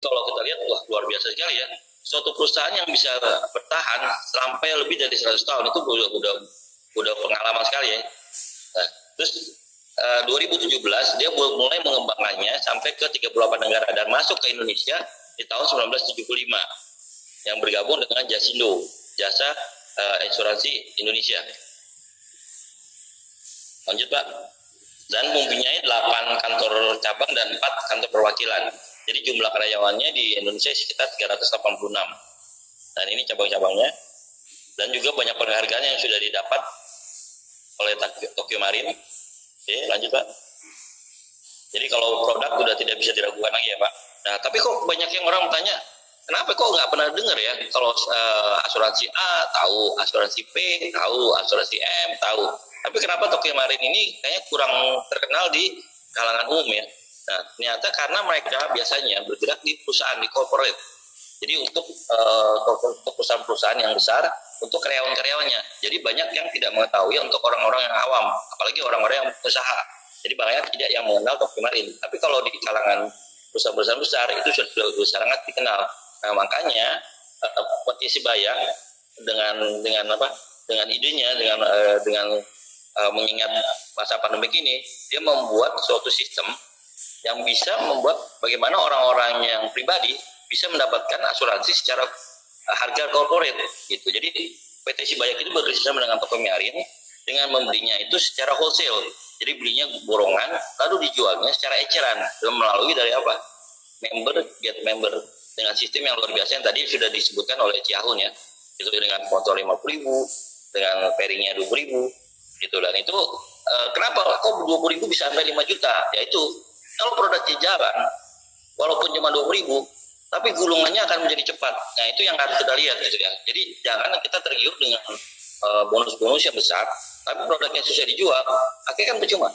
kalau kita lihat, wah luar biasa sekali ya. Suatu perusahaan yang bisa bertahan sampai lebih dari 100 tahun itu udah pengalaman sekali ya. Nah, terus 2017 dia mulai mengembangkannya sampai ke 38 negara dan masuk ke Indonesia di tahun 1975 yang bergabung dengan Jasindo, Jasa Asuransi Indonesia. Lanjut Pak. Dan mempunyai 8 kantor cabang dan 4 kantor perwakilan. Jadi jumlah karyawannya di Indonesia sekitar 386. Dan ini cabang-cabangnya. Dan juga banyak penghargaan yang sudah didapat oleh Tokio Marine. Oke, lanjut Pak. Jadi kalau produk sudah tidak bisa diragukan lagi ya Pak. Nah, tapi kok banyak yang orang bertanya, kenapa kok nggak pernah dengar ya? Kalau asuransi A tahu, asuransi B tahu, asuransi M tahu. Tapi kenapa Tokio Marine ini kayaknya kurang terkenal di kalangan umum ya? Nah, ternyata karena mereka biasanya bergerak di perusahaan, di corporate. Jadi untuk perusahaan-perusahaan yang besar, untuk karyawan-karyawannya. Jadi banyak yang tidak mengetahui untuk orang-orang yang awam, apalagi orang-orang yang usaha. Jadi banyak tidak yang mengenal Tokio Marine. Tapi kalau di kalangan perusahaan-perusahaan besar itu sudah sangat dikenal. Nah, makanya Petisi Bayang dengan idenya, dengan mengingat masa pandemik ini, dia membuat suatu sistem yang bisa membuat bagaimana orang-orang yang pribadi bisa mendapatkan asuransi secara harga corporate gitu. Jadi PT Sibayak itu bekerjasama dengan Tokio Marine dengan membelinya itu secara wholesale. Jadi belinya borongan lalu dijualnya secara eceran melalui dari apa? Member get member dengan sistem yang luar biasa yang tadi sudah disebutkan oleh Ciahun ya. Itu dengan motor 50.000, dengan pairingnya 20.000 gitu. Dan itu kenapa kok 20.000 bisa sampai 5 juta? Ya itu kalau produknya jalan walaupun cuma 20.000 tapi gulungannya akan menjadi cepat. Nah itu yang harus kita lihat gitu ya. Jadi jangan kita tergiur dengan bonus-bonus yang besar tapi produknya susah dijual, akhirnya kan percuma.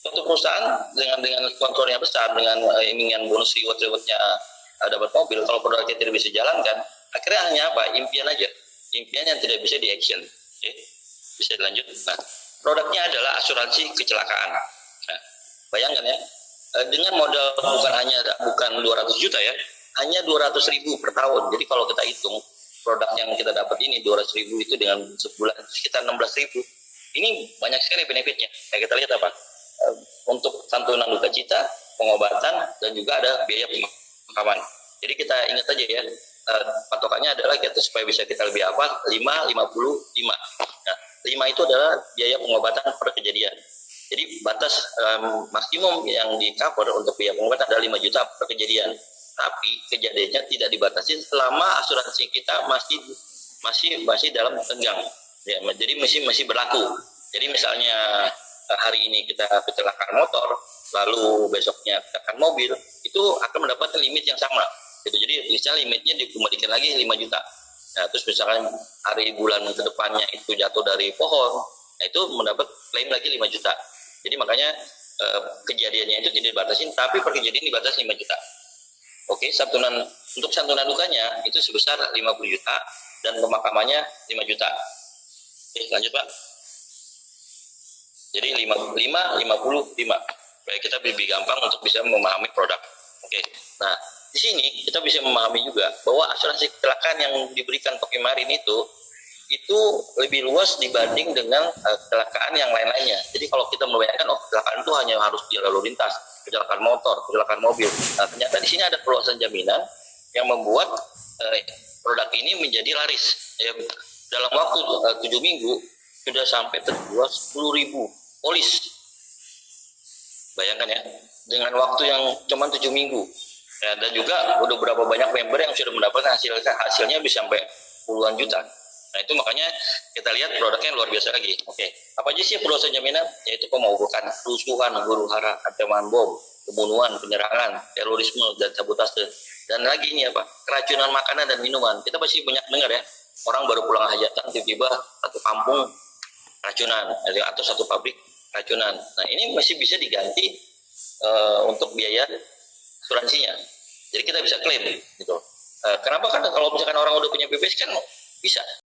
Suatu perusahaan dengan sponsornya besar, dengan imingan bonus rewardnya dapat mobil, kalau produknya tidak bisa jalankan, akhirnya hanya apa? Impian aja, impian yang tidak bisa di action. Oke? Bisa dilanjut. Nah, produknya adalah asuransi kecelakaan. Nah, bayangkan ya, dengan modal bukan 200 juta ya, hanya 200.000 per tahun. Jadi kalau kita hitung produk yang kita dapat ini 200.000 itu dengan sebulan sekitar 16.000. Ini banyak sekali benefitnya. Nah, kita lihat apa? Untuk santunan duka cita, pengobatan, dan juga ada biaya pemakaman. Jadi kita ingat aja ya, patokannya adalah kita supaya bisa kita lebih apa? 5, 55. Nah, 5 itu adalah biaya pengobatan per kejadian. Jadi batas maksimum yang di cover untuk biaya pengobatan adalah 5 juta per kejadian. Tapi kejadiannya tidak dibatasi selama asuransi kita masih dalam tenggang. Ya, jadi masih berlaku. Jadi misalnya hari ini kita kecelakaan motor, lalu besoknya kecelakaan mobil, itu akan mendapatkan limit yang sama. Gitu. Jadi misalnya limitnya dikembalikan lagi 5 juta. Nah, terus misalkan hari bulan kedepannya itu jatuh dari pohon, nah itu mendapat klaim lagi 5 juta. Jadi makanya kejadiannya itu tidak dibatasi, tapi per kejadian dibatasi 5 juta. Oke, untuk santunan dukanya itu sebesar 50 juta dan pemakamannya 5 juta. Oke, lanjut Pak. Jadi 55. Supaya kita lebih gampang untuk bisa memahami produk. Oke. Nah, di sini kita bisa memahami juga bahwa asuransi kecelakaan yang diberikan Tokio Marine itu lebih luas dibanding dengan kecelakaan yang lain-lainnya. Jadi kalau kita membayangkan kecelakaan itu hanya harus di lalu lintas, kecelakaan motor, kecelakaan mobil. Nah, ternyata di sini ada perluasan jaminan yang membuat produk ini menjadi laris. Ya, dalam waktu 7 minggu sudah sampai terjual 10.000 polis. Bayangkan ya, dengan waktu yang cuma 7 minggu. Ya, dan juga udah berapa banyak member yang sudah mendapatkan hasilnya bisa sampai puluhan juta. Nah itu makanya kita lihat produknya luar biasa lagi. Oke, apa aja sih perluasan jaminan? Yaitu pemogokan, kerusuhan, huru-hara, ancaman bom, pembunuhan, penyerangan, terorisme, dan sabotase. Dan lagi ini apa? Keracunan makanan dan minuman. Kita pasti banyak dengar ya, orang baru pulang hajatan tiba-tiba satu kampung racunan atau satu pabrik racunan. Nah ini masih bisa diganti untuk biaya asuransinya. Jadi kita bisa klaim gitu. Kenapa? Kan kalau misalkan orang udah punya BPJS kan bisa.